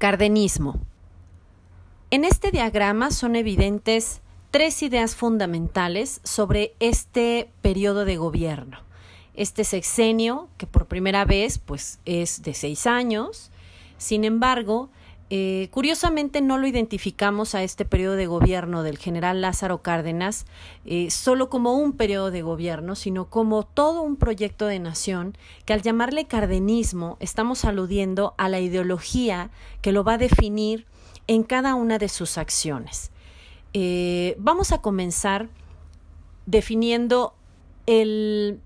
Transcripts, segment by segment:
Cardenismo. En este diagrama son evidentes tres ideas fundamentales sobre este periodo de gobierno. Este sexenio, que por primera vez pues, es de 6 años, sin embargo, curiosamente no lo identificamos a este periodo de gobierno del general Lázaro Cárdenas solo como un periodo de gobierno, sino como todo un proyecto de nación que al llamarle cardenismo estamos aludiendo a la ideología que lo va a definir en cada una de sus acciones. Vamos a comenzar definiendo el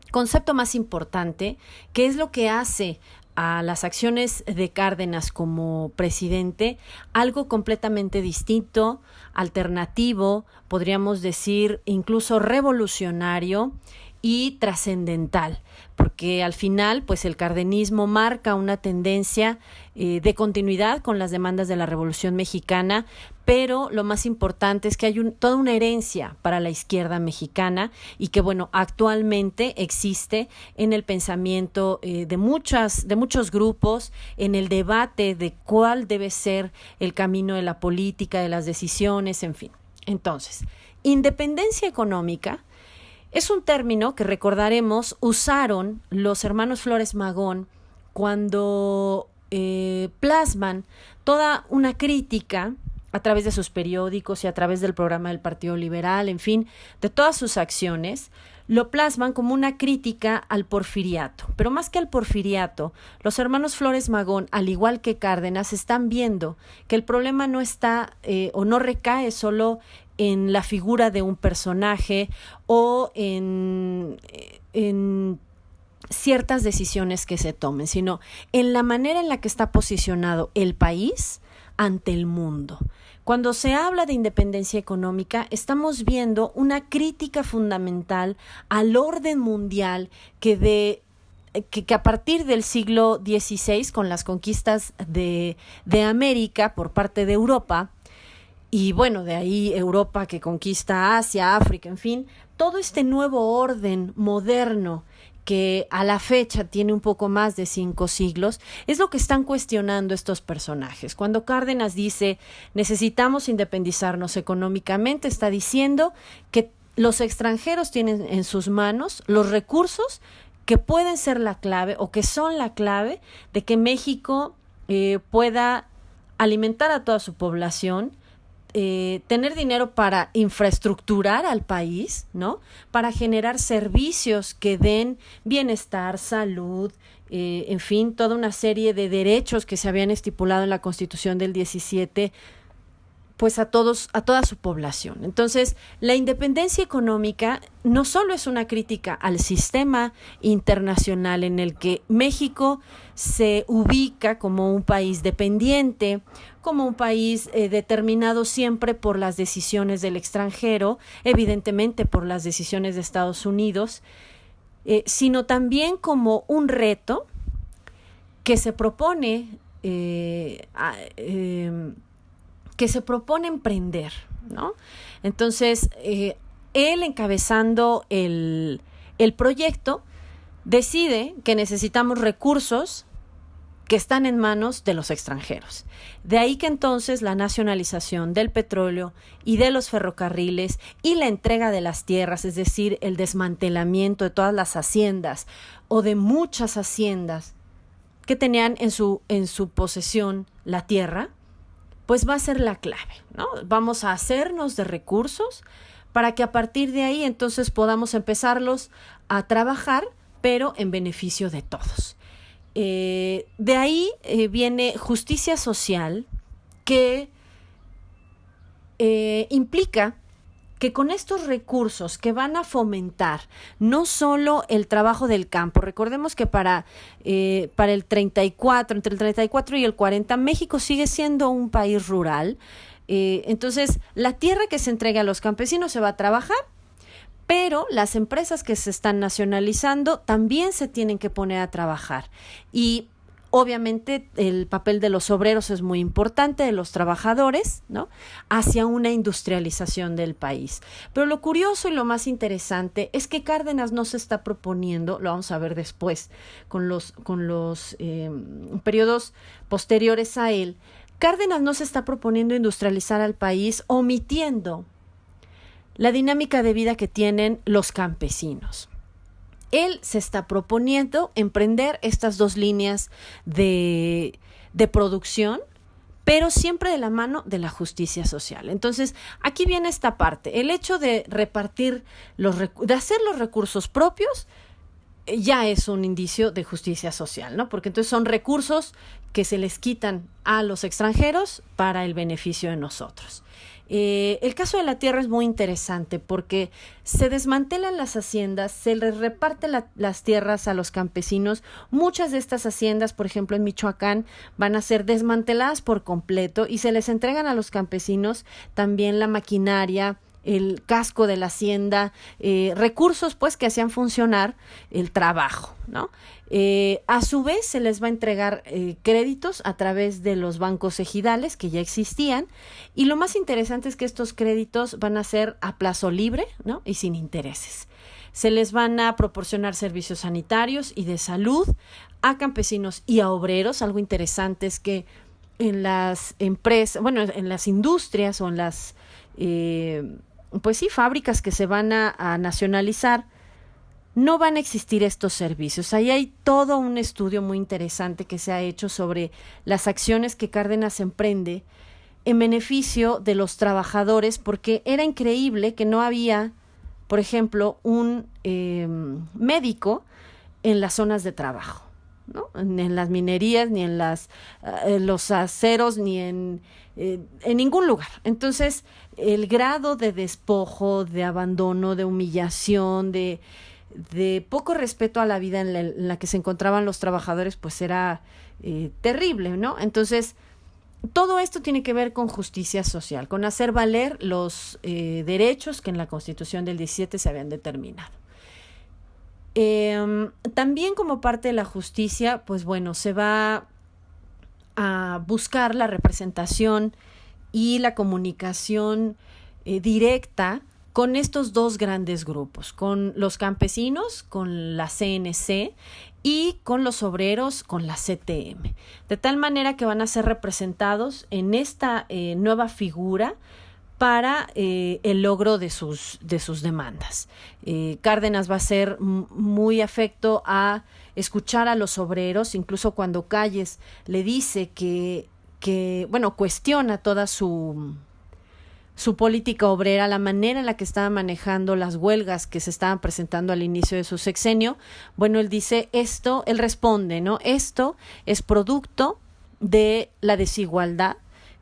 concepto más importante, que es lo que hace a las acciones de Cárdenas como presidente algo completamente distinto, alternativo, podríamos decir incluso revolucionario y trascendental, porque al final pues el cardenismo marca una tendencia de continuidad con las demandas de la Revolución Mexicana, pero lo más importante es que hay toda una herencia para la izquierda mexicana y que bueno, actualmente existe en el pensamiento de muchos grupos, en el debate de cuál debe ser el camino de la política, de las decisiones, en fin. Entonces, independencia económica es un término que recordaremos usaron los hermanos Flores Magón cuando plasman toda una crítica a través de sus periódicos y a través del programa del Partido Liberal, en fin, de todas sus acciones, lo plasman como una crítica al porfiriato. Pero más que al porfiriato, los hermanos Flores Magón, al igual que Cárdenas, están viendo que el problema no está o no recae solo en la figura de un personaje o en ciertas decisiones que se tomen, sino en la manera en la que está posicionado el país ante el mundo. Cuando se habla de independencia económica, estamos viendo una crítica fundamental al orden mundial que a partir del siglo XVI, con las conquistas de América por parte de Europa, y bueno, de ahí Europa que conquista Asia, África, en fin, todo este nuevo orden moderno que a la fecha tiene un poco más de 5 siglos, es lo que están cuestionando estos personajes. Cuando Cárdenas dice necesitamos independizarnos económicamente, está diciendo que los extranjeros tienen en sus manos los recursos que pueden ser la clave o que son la clave de que México pueda alimentar a toda su población, tener dinero para infraestructurar al país, ¿no? Para generar servicios que den bienestar, salud, en fin, toda una serie de derechos que se habían estipulado en la Constitución del 17, pues a toda su población. Entonces, la independencia económica no solo es una crítica al sistema internacional en el que México se ubica como un país dependiente, como un país determinado siempre por las decisiones del extranjero, evidentemente por las decisiones de Estados Unidos, sino también como un reto que se propone emprender, ¿no? Entonces, él encabezando el proyecto, decide que necesitamos recursos que están en manos de los extranjeros. De ahí que entonces la nacionalización del petróleo y de los ferrocarriles y la entrega de las tierras, es decir, el desmantelamiento de todas las haciendas o de muchas haciendas que tenían en su posesión la tierra, pues va a ser la clave, ¿no? Vamos a hacernos de recursos para que a partir de ahí entonces podamos empezarlos a trabajar, pero en beneficio de todos. De ahí viene justicia social, que implica que con estos recursos que van a fomentar no solo el trabajo del campo, recordemos que para el 34, entre el 34 y el 40, México sigue siendo un país rural, entonces la tierra que se entrega a los campesinos se va a trabajar, pero las empresas que se están nacionalizando también se tienen que poner a trabajar. Y Obviamente el papel de los obreros es muy importante, de los trabajadores, ¿no? Hacia una industrialización del país. Pero lo curioso y lo más interesante es que Cárdenas no se está proponiendo, lo vamos a ver después, con los periodos posteriores a él, Cárdenas no se está proponiendo industrializar al país omitiendo la dinámica de vida que tienen los campesinos. Él se está proponiendo emprender estas dos líneas de producción, pero siempre de la mano de la justicia social. Entonces, aquí viene esta parte. El hecho de repartir, de hacer los recursos propios, ya es un indicio de justicia social, ¿no? Porque entonces son recursos que se les quitan a los extranjeros para el beneficio de nosotros. El caso de la tierra es muy interesante porque se desmantelan las haciendas, se les reparte las tierras a los campesinos. Muchas de estas haciendas, por ejemplo en Michoacán, van a ser desmanteladas por completo y se les entregan a los campesinos también la maquinaria, el casco de la hacienda, recursos pues que hacían funcionar el trabajo, ¿no? A su vez se les va a entregar créditos a través de los bancos ejidales que ya existían, y lo más interesante es que estos créditos van a ser a plazo libre, ¿no? Y sin intereses. Se les van a proporcionar servicios sanitarios y de salud a campesinos y a obreros. Algo interesante es que en las empresas, bueno, en las industrias o en las pues sí, fábricas que se van a nacionalizar, no van a existir estos servicios. Ahí hay todo un estudio muy interesante que se ha hecho sobre las acciones que Cárdenas emprende en beneficio de los trabajadores, porque era increíble que no había, por ejemplo, un médico en las zonas de trabajo, ¿no? En las minerías, ni en los aceros, ni en ningún lugar. Entonces, el grado de despojo, de abandono, de humillación, de poco respeto a la vida en la que se encontraban los trabajadores, pues era terrible, ¿no? Entonces, todo esto tiene que ver con justicia social, con hacer valer los derechos que en la Constitución del 17 se habían determinado. También como parte de la justicia, pues bueno, se va a buscar la representación y la comunicación directa con estos dos grandes grupos, con los campesinos, con la CNC, y con los obreros, con la CTM, de tal manera que van a ser representados en esta nueva figura para el logro de sus demandas. Cárdenas va a ser muy afecto a escuchar a los obreros, incluso cuando Calles le dice que bueno, cuestiona toda su política obrera, la manera en la que estaba manejando las huelgas que se estaban presentando al inicio de su sexenio. Bueno, él dice él responde, ¿no? Esto es producto de la desigualdad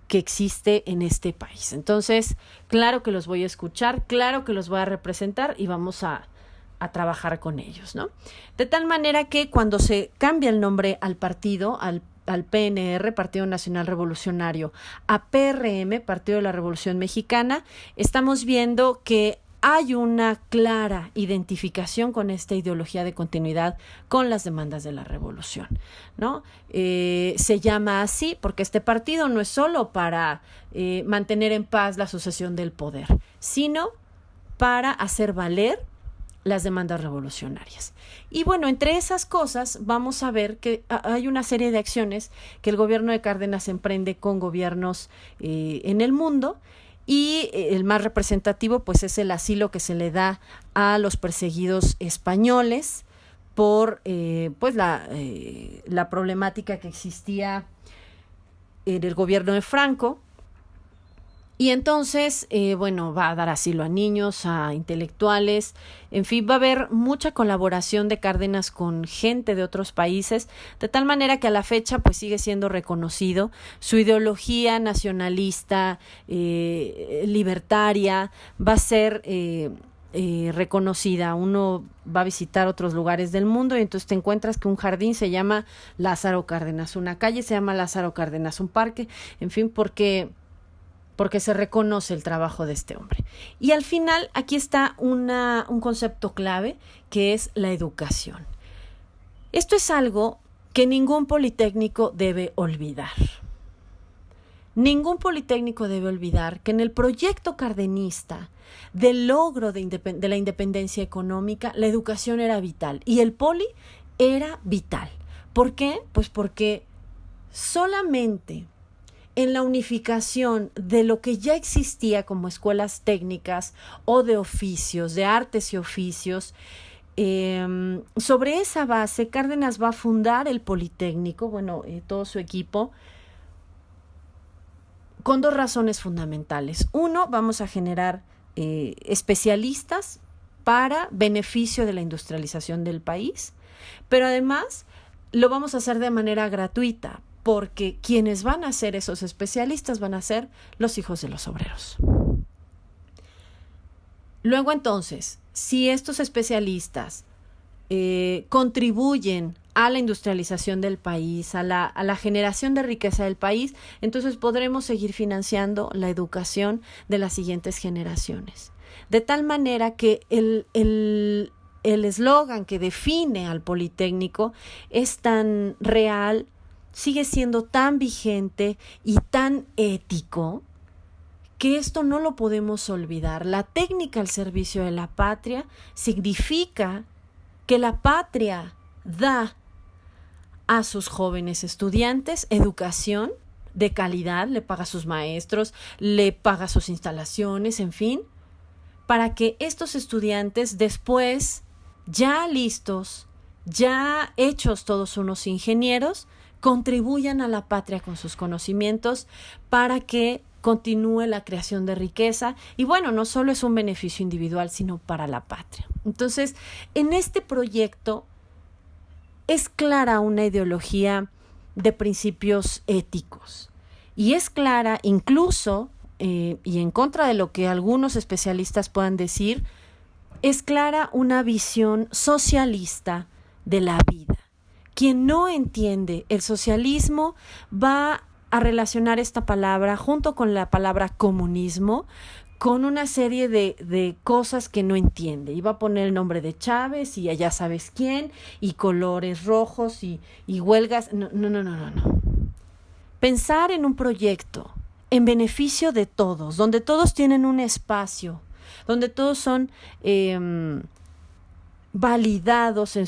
que existe en este país. Entonces, claro que los voy a escuchar, claro que los voy a representar y vamos a trabajar con ellos, ¿no? De tal manera que cuando se cambia el nombre al partido, al PNR, Partido Nacional Revolucionario, a PRM, Partido de la Revolución Mexicana, estamos viendo que hay una clara identificación con esta ideología de continuidad con las demandas de la revolución, ¿no? Se llama así porque este partido no es solo para mantener en paz la sucesión del poder, sino para hacer valer las demandas revolucionarias. Y bueno, entre esas cosas vamos a ver que hay una serie de acciones que el gobierno de Cárdenas emprende con gobiernos en el mundo, y el más representativo pues es el asilo que se le da a los perseguidos españoles por pues la problemática que existía en el gobierno de Franco. Y entonces, bueno, va a dar asilo a niños, a intelectuales, en fin, va a haber mucha colaboración de Cárdenas con gente de otros países, de tal manera que a la fecha pues sigue siendo reconocido. Su ideología nacionalista, libertaria, va a ser reconocida. Uno va a visitar otros lugares del mundo y entonces te encuentras que un jardín se llama Lázaro Cárdenas, una calle se llama Lázaro Cárdenas, un parque, en fin, porque se reconoce el trabajo de este hombre. Y al final aquí está un concepto clave, que es la educación. Esto es algo que ningún politécnico debe olvidar. Ningún politécnico debe olvidar que en el proyecto cardenista del logro de la independencia económica, la educación era vital y el poli era vital. ¿Por qué? Pues porque solamente en la unificación de lo que ya existía como escuelas técnicas o de oficios, de artes y oficios, sobre esa base Cárdenas va a fundar el Politécnico, todo su equipo, con dos razones fundamentales. Uno, vamos a generar especialistas para beneficio de la industrialización del país, pero además lo vamos a hacer de manera gratuita, porque quienes van a ser esos especialistas van a ser los hijos de los obreros. Luego entonces, si estos especialistas contribuyen a la industrialización del país, a la generación de riqueza del país, entonces podremos seguir financiando la educación de las siguientes generaciones. De tal manera que el eslogan que define al Politécnico es tan real, sigue siendo tan vigente y tan ético, que esto no lo podemos olvidar. La técnica al servicio de la patria significa que la patria da a sus jóvenes estudiantes educación de calidad, le paga a sus maestros, le paga sus instalaciones, en fin, para que estos estudiantes después, ya listos, ya hechos todos unos ingenieros, contribuyan a la patria con sus conocimientos para que continúe la creación de riqueza y no solo es un beneficio individual, sino para la patria. Entonces, en este proyecto es clara una ideología de principios éticos y es clara incluso, y en contra de lo que algunos especialistas puedan decir, es clara una visión socialista de la vida. Quien no entiende el socialismo va a relacionar esta palabra junto con la palabra comunismo con una serie de cosas que no entiende. Iba a poner el nombre de Chávez y ya sabes quién, y colores rojos y huelgas. No. Pensar en un proyecto en beneficio de todos, donde todos tienen un espacio, donde todos son validados en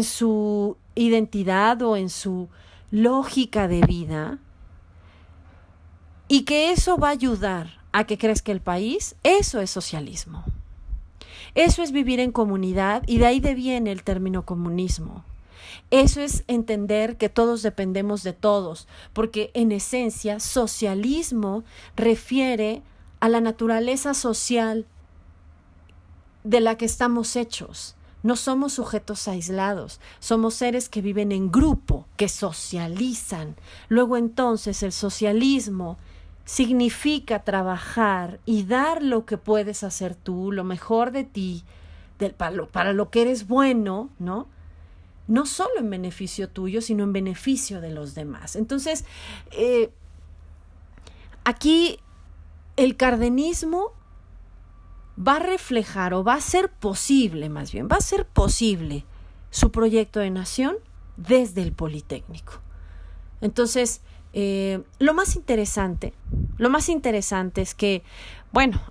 su identidad o en su lógica de vida, y que eso va a ayudar a que crezca el país, eso es socialismo. Eso es vivir en comunidad y de ahí viene el término comunismo. Eso es entender que todos dependemos de todos, porque en esencia socialismo refiere a la naturaleza social de la que estamos hechos. No somos sujetos aislados, somos seres que viven en grupo, que socializan. Luego entonces el socialismo significa trabajar y dar lo que puedes hacer tú, lo mejor de ti, para lo que eres bueno, ¿no? No solo en beneficio tuyo, sino en beneficio de los demás. Entonces, aquí el cardenismo va a reflejar, o va a ser posible su proyecto de nación desde el Politécnico. Entonces, lo más interesante es que,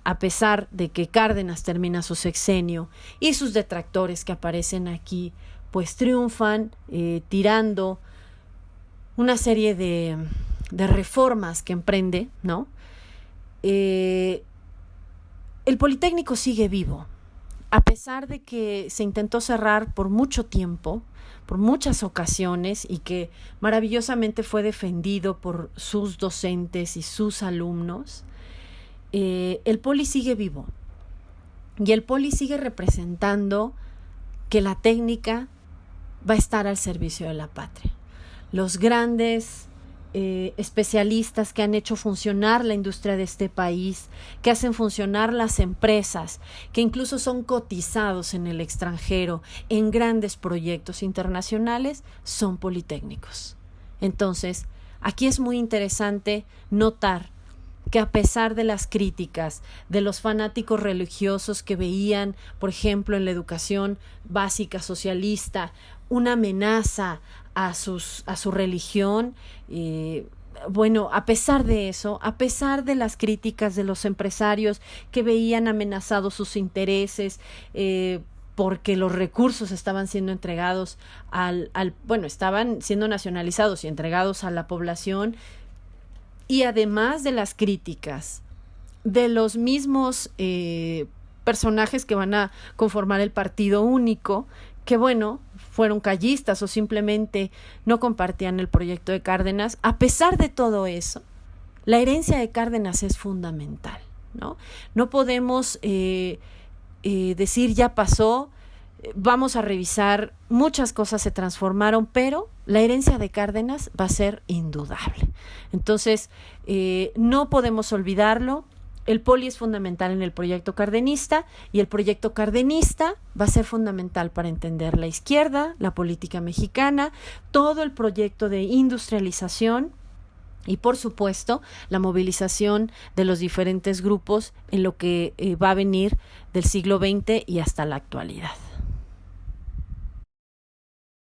a pesar de que Cárdenas termina su sexenio y sus detractores que aparecen aquí, pues triunfan tirando una serie de reformas que emprende, ¿no? El Politécnico sigue vivo, a pesar de que se intentó cerrar por mucho tiempo, por muchas ocasiones, y que maravillosamente fue defendido por sus docentes y sus alumnos. El Poli sigue vivo y el Poli sigue representando que la técnica va a estar al servicio de la patria. Los grandes especialistas que han hecho funcionar la industria de este país, que hacen funcionar las empresas, que incluso son cotizados en el extranjero en grandes proyectos internacionales, son politécnicos. Entonces, aquí es muy interesante notar que a pesar de las críticas de los fanáticos religiosos que veían, por ejemplo, en la educación básica socialista, una amenaza a su religión. Bueno, a pesar de eso, a pesar de las críticas de los empresarios que veían amenazados sus intereses, porque los recursos estaban siendo entregados estaban siendo nacionalizados y entregados a la población, y además de las críticas de los mismos personajes que van a conformar el partido único, que bueno, fueron callistas o simplemente no compartían el proyecto de Cárdenas. A pesar de todo eso, la herencia de Cárdenas es fundamental, ¿no? No podemos decir ya pasó, vamos a revisar, muchas cosas se transformaron, pero la herencia de Cárdenas va a ser indudable. Entonces, no podemos olvidarlo. El poli es fundamental en el proyecto cardenista, y el proyecto cardenista va a ser fundamental para entender la izquierda, la política mexicana, todo el proyecto de industrialización y, por supuesto, la movilización de los diferentes grupos en lo que va a venir del siglo XX y hasta la actualidad.